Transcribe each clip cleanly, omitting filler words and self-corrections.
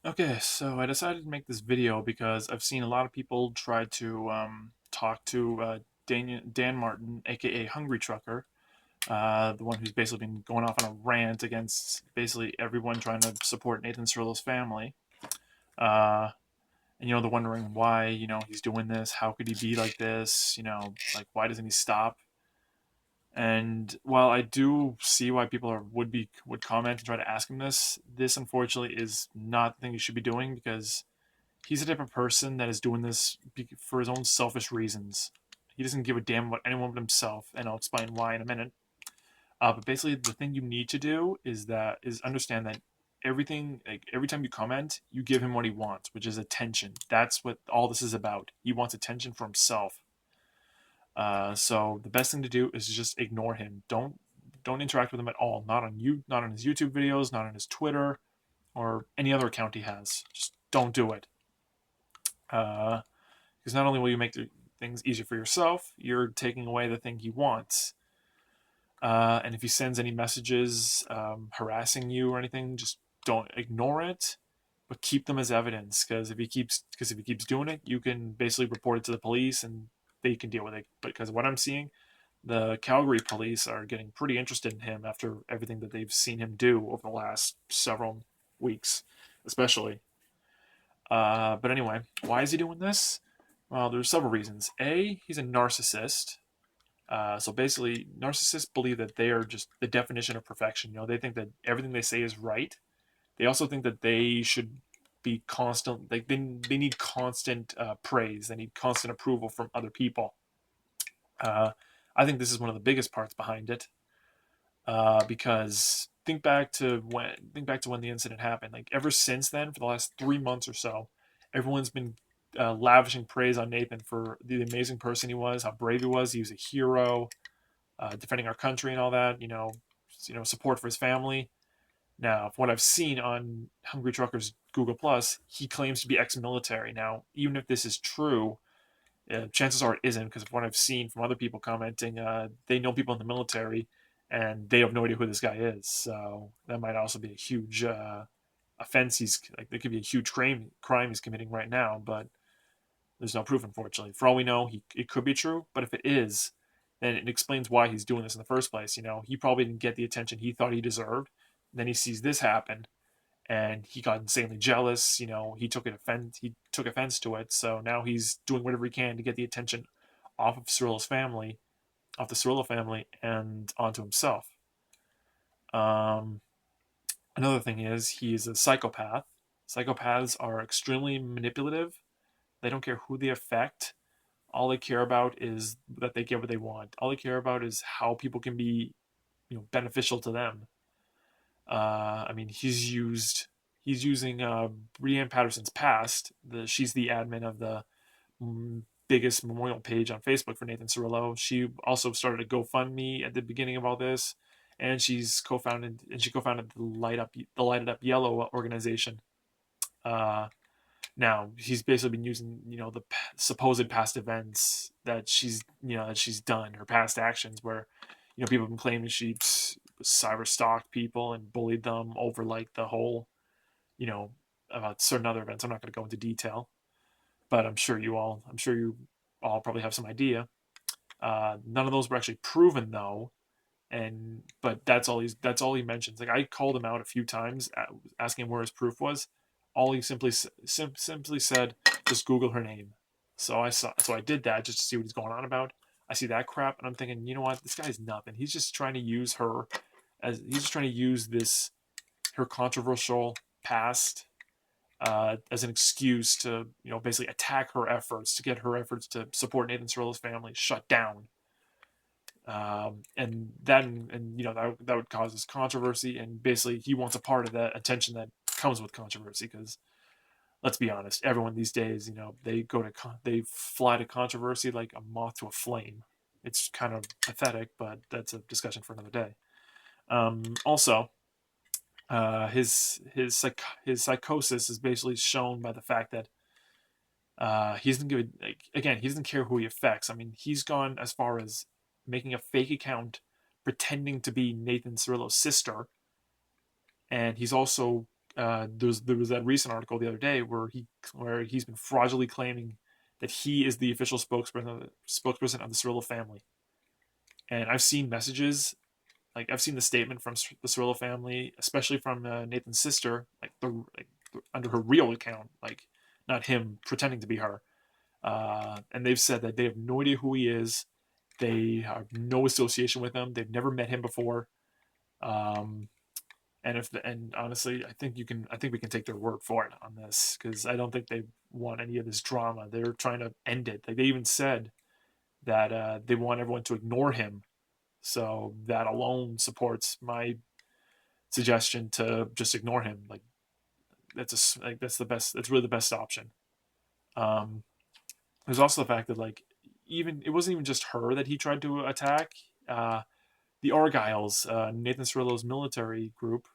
Okay, so I decided to make this video because I've seen a lot of people try to talk to Dan Martin, aka Hungry Trucker, the one who's basically been going off on a rant against basically everyone trying to support Nathan Cirillo's family. Uh, and they're wondering why he's doing this. How could he be like this? Like why doesn't he stop? And while I do see why people would comment and try to ask him this, this unfortunately is not the thing you should be doing because he's the type of person that is doing this for his own selfish reasons. He doesn't give a damn about anyone but himself, and I'll explain why in a minute. But basically, the thing you need to do is understand that everything, like every time you comment, you give him what he wants, which is attention. That's what all this is about. He wants attention for himself. So the best thing to do is just ignore him. Don't interact with him at all. Not on his YouTube videos, not on his Twitter or any other account he has. Just don't do it. Uh, because not only will you make things easier for yourself, you're taking away the thing he wants. And if he sends any messages harassing you or anything, just don't ignore it, but keep them as evidence. Because if he keeps doing it, you can basically report it to the police and they can deal with it. But because what I'm seeing, the Calgary police are getting pretty interested in him after everything that they've seen him do over the last several weeks, especially. But anyway, why is he doing this? Well, there's several reasons. A, he's a narcissist. So basically, narcissists believe that they are just the definition of perfection. They think that everything they say is right. They also think that they should be constant. Like they need constant praise. They need constant approval from other people. Uh, I think this is one of the biggest parts behind it. Because think back to when the incident happened. Like ever since then, for the last 3 months or so, everyone's been lavishing praise on Nathan for the amazing person he was, how brave he was. He was a hero, defending our country and all that. Support for his family. Now, from what I've seen on Hungry Trucker's Google Plus, he claims to be ex-military. Now, even if this is true, chances are it isn't because of what I've seen from other people commenting. They know people in the military, and they have no idea who this guy is. So that might also be a huge offense. He's like there could be a huge crime he's committing right now, but there's no proof, unfortunately. For all we know, it could be true. But if it is, then it explains why he's doing this in the first place. He probably didn't get the attention he thought he deserved. Then he sees this happen, and he got insanely jealous. He took offense to it. So now he's doing whatever he can to get the attention off of Cirillo's family, off the Cirillo family, and onto himself. Um, Another thing is he is a psychopath. Psychopaths are extremely manipulative. They don't care who they affect. All they care about is that they get what they want. All they care about is how people can be, beneficial to them. I mean, he's using Brianne Patterson's past. She's the admin of the biggest memorial page on Facebook for Nathan Cirillo. She also started a GoFundMe at the beginning of all this, and she co-founded the Light It Up Yellow organization. Uh, Now he's basically been using the supposed past events that she's done, her past actions, where people have been claiming she cyber stalked people and bullied them over like the whole you know about certain other events. I'm not going to go into detail, but I'm sure you all probably have some idea. None of those were actually proven though, and but that's all he mentions. Like I called him out a few times, asking him where his proof was. All he simply said, just Google her name. So I did that just to see what he's going on about. I see that crap, and I'm thinking, you know what, this guy's nothing. He's just trying to use her he's just trying to use this her controversial past as an excuse to basically attack her efforts to get her efforts to support Nathan Cirillo's family shut down. And then that would cause this controversy, and basically he wants a part of that attention that comes with controversy. Because let's be honest, everyone these days, they fly to controversy like a moth to a flame. It's kind of pathetic, but that's a discussion for another day. Also, his psychosis is basically shown by the fact that he doesn't give he doesn't care who he affects. I mean, he's gone as far as making a fake account pretending to be Nathan Cirillo's sister, and he's also there was that recent article the other day where he's been fraudulently claiming that he is the official spokesperson of the Cirillo family. And I've seen messages, like I've seen the statement from the Cirillo family, especially from Nathan's sister, under her real account, like not him pretending to be her. And they've said that they have no idea who he is. They have no association with him. They've never met him before. Um, and honestly, I think we can take their word for it on this, because I don't think they want any of this drama. They're trying to end it. Like they even said that they want everyone to ignore him. So that alone supports my suggestion to just ignore him. Like that's the best. That's really the best option. Um, there's also the fact that like even it wasn't even just her that he tried to attack. The Argyles, Nathan Cirillo's military group,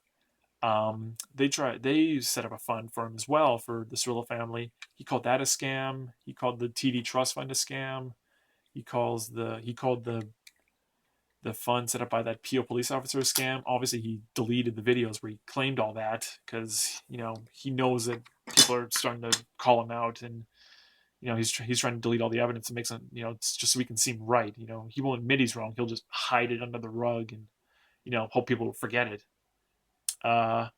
they set up a fund for him as well for the Cirillo family. He called that a scam. He called the TD Trust Fund a scam. He called the fund set up by that PO police officer a scam. Obviously, he deleted the videos where he claimed all that, because he knows that people are starting to call him out, and he's trying to delete all the evidence and makes it, it's just so he can seem right. He won't admit he's wrong. He'll just hide it under the rug and hope people forget it. Uh,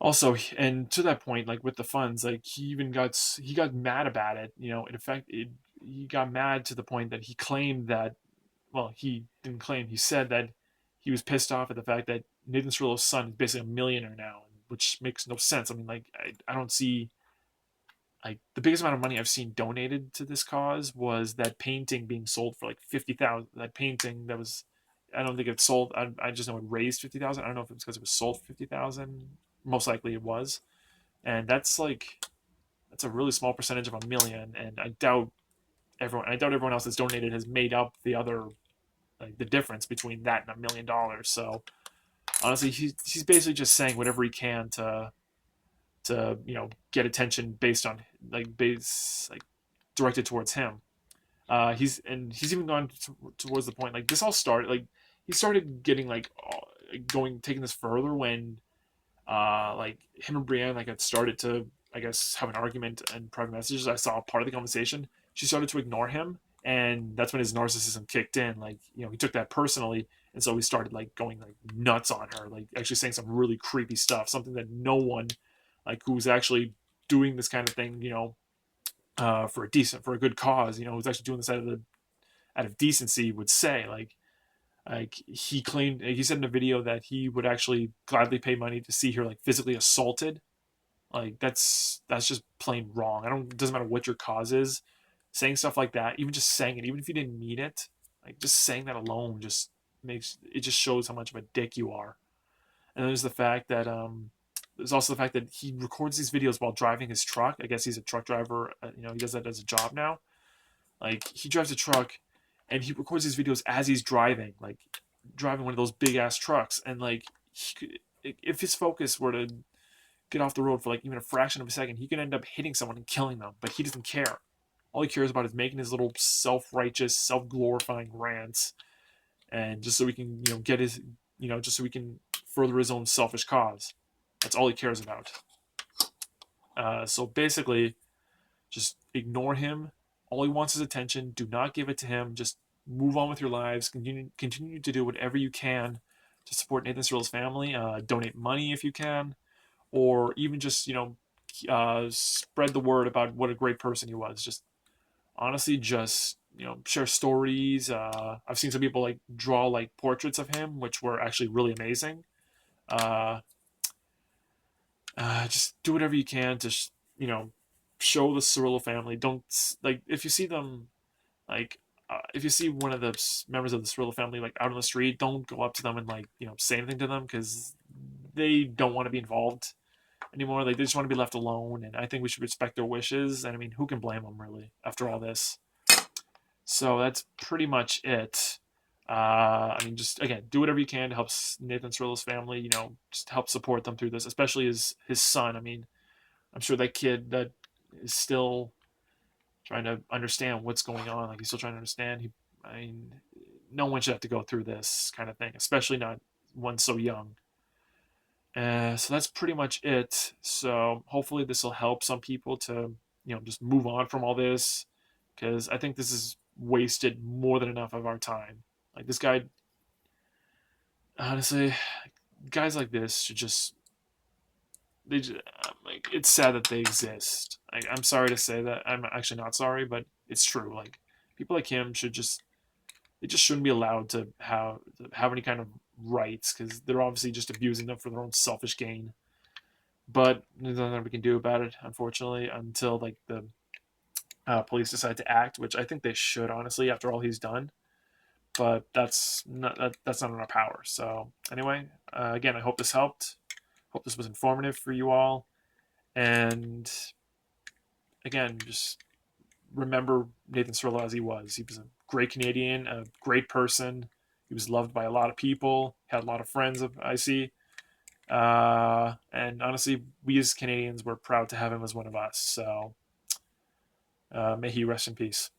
Also, and to that point, like with the funds, like he got mad about it. In effect, he got mad to the point that he claimed that, well, he didn't claim, he said that he was pissed off at the fact that Nathan Cirillo's son is basically a millionaire now, which makes no sense. I mean, like, I don't see, like, the biggest amount of money I've seen donated to this cause was that painting being sold for like 50,000. That painting that was, I don't think it sold. I just know it raised 50,000. I don't know if it was because it was sold for 50,000. Most likely it was, and that's a really small percentage of a million. And I doubt everyone else that's donated has made up the other, like the difference between that and $1 million. So honestly, he's basically just saying whatever he can to get attention based on like directed towards him. He's even gone towards the point, like this all started, like he started getting like going taking this further when like him and Brienne like had started to, I guess, have an argument in private messages. I saw part of the conversation. She started to ignore him, and that's when his narcissism kicked in. Like he took that personally, and so he started like going like nuts on her, like actually saying some really creepy stuff, something that no one like who's actually doing this kind of thing, for a good cause, who's actually doing this out of decency would say. Like he said in a video that he would actually gladly pay money to see her like physically assaulted. Like that's just plain wrong. I don't. It doesn't matter what your cause is. Saying stuff like that, even just saying it, even if you didn't mean it, like just saying that alone just shows how much of a dick you are. And there's the fact that there's also the fact that he records these videos while driving his truck. I guess he's a truck driver. He does that as a job now. Like he drives a truck, and he records these videos as he's driving, like driving one of those big ass trucks. And like if his focus were to get off the road for like even a fraction of a second, he could end up hitting someone and killing them. But he doesn't care. All he cares about is making his little self-righteous, self-glorifying rants, and just so he can get his just so he can further his own selfish cause. That's all he cares about. So basically, just ignore him. All he wants is attention. Do not give it to him. Just move on with your lives. Continue to do whatever you can to support Nathan Cirillo's family. Donate money if you can, or even just spread the word about what a great person he was. Just honestly, just share stories. I've seen some people like draw like portraits of him, which were actually really amazing. Uh, just do whatever you can to show the Cirillo family. Don't, like, if you see them, like, if you see one of the members of the Cirillo family like out on the street, don't go up to them and like say anything to them, because they don't want to be involved anymore. Like they just want to be left alone, and I think we should respect their wishes. And I mean, who can blame them really after all this? So that's pretty much it. I mean, just again, do whatever you can to help Nathan Cirillo's family. Just help support them through this, especially his son. I mean, I'm sure that kid that is still trying to understand what's going on. Like he's still trying to understand. I mean, no one should have to go through this kind of thing, especially not one so young. So that's pretty much it. So hopefully this will help some people to, just move on from all this, because I think this has wasted more than enough of our time. Like this guy, honestly, guys like this should just they just, like it's sad that they exist. I'm sorry to say that. I'm actually not sorry, but it's true. Like people like him should just they just shouldn't be allowed to have any kind of rights, because they're obviously just abusing them for their own selfish gain. But there's nothing we can do about it, unfortunately, until like the police decide to act, which I think they should, honestly, after all he's done. But that's not in our power. So anyway, again, I hope this helped. Hope this was informative for you all. And again, just remember Nathan Cirillo as he was. He was a great Canadian, a great person. He was loved by a lot of people. Had a lot of friends. I see. And honestly, we as Canadians were proud to have him as one of us. So may he rest in peace.